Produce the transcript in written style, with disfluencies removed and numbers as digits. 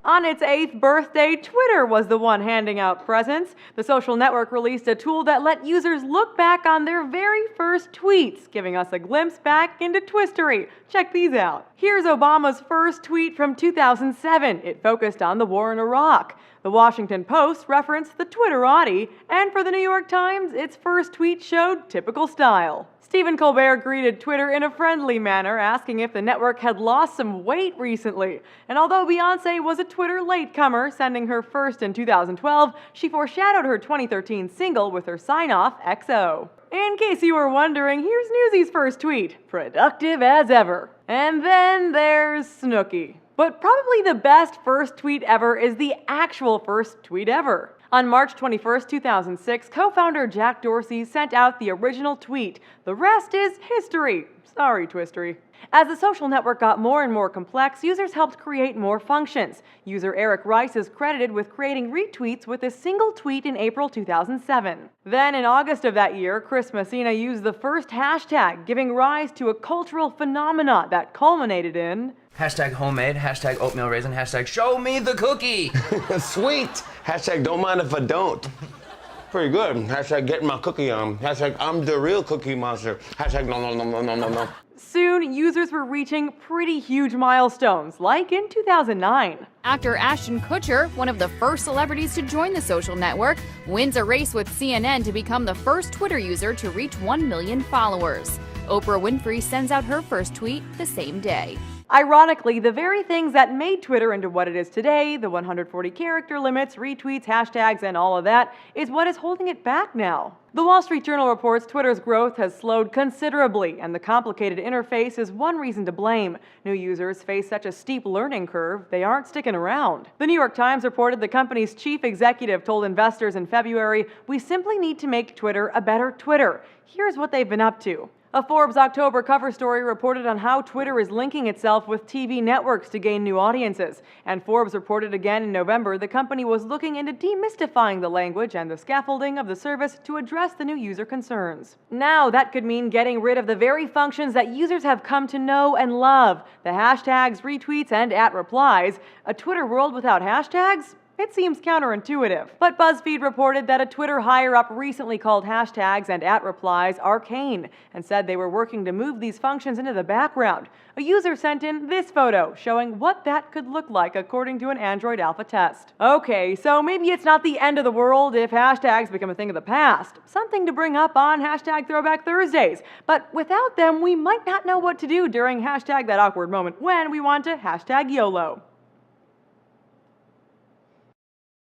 On its 8th birthday, Twitter was the one handing out presents. The social network released a tool that let users look back on their very first tweets, giving us a glimpse back into Twistery. Check these out. Here's Obama's first tweet from 2007. It focused on the war in Iraq. The Washington Post referenced the Twitterati, and for the New York Times, its first tweet showed typical style. Stephen Colbert greeted Twitter in a friendly manner, asking if the network had lost some weight recently. And although Beyoncé was a Twitter latecomer, sending her first in 2012, she foreshadowed her 2013 single with her sign-off, XO. In case you were wondering, here's Newsy's first tweet. Productive as ever. And then there's Snooki. But probably the best first tweet ever is the actual first tweet ever. On March 21, 2006, co-founder Jack Dorsey sent out the original tweet. The rest is history. Sorry, Twistery. As the social network got more and more complex, users helped create more functions. User Eric Rice is credited with creating retweets with a single tweet in April 2007. Then in August of that year, Chris Messina used the first hashtag, giving rise to a cultural phenomenon that culminated in hashtag homemade, hashtag oatmeal raisin, hashtag show me the cookie. Sweet. Hashtag don't mind if I don't. Pretty good. Hashtag getting my cookie on. Hashtag I'm the real cookie monster. Hashtag no. Soon, users were reaching pretty huge milestones, like in 2009. Actor Ashton Kutcher, one of the first celebrities to join the social network, wins a race with CNN to become the first Twitter user to reach 1 million followers. Oprah Winfrey sends out her first tweet the same day. Ironically, the very things that made Twitter into what it is today, the 140 character limits, retweets, hashtags, and all of that, is what is holding it back now. The Wall Street Journal reports Twitter's growth has slowed considerably, and the complicated interface is one reason to blame. New users face such a steep learning curve, they aren't sticking around. The New York Times reported the company's chief executive told investors in February, "We simply need to make Twitter a better Twitter." Here's what they've been up to. A Forbes October cover story reported on how Twitter is linking itself with TV networks to gain new audiences. And Forbes reported again in November the company was looking into demystifying the language and the scaffolding of the service to address the new user concerns. Now, that could mean getting rid of the very functions that users have come to know and love. The hashtags, retweets, and @replies. A Twitter world without hashtags? It seems counterintuitive. But BuzzFeed reported that a Twitter higher-up recently called hashtags and @replies arcane and said they were working to move these functions into the background. A user sent in this photo showing what that could look like according to an Android alpha test. Okay, so maybe it's not the end of the world if hashtags become a thing of the past. Something to bring up on hashtag Throwback Thursdays. But without them, we might not know what to do during hashtag that awkward moment when we want to hashtag YOLO.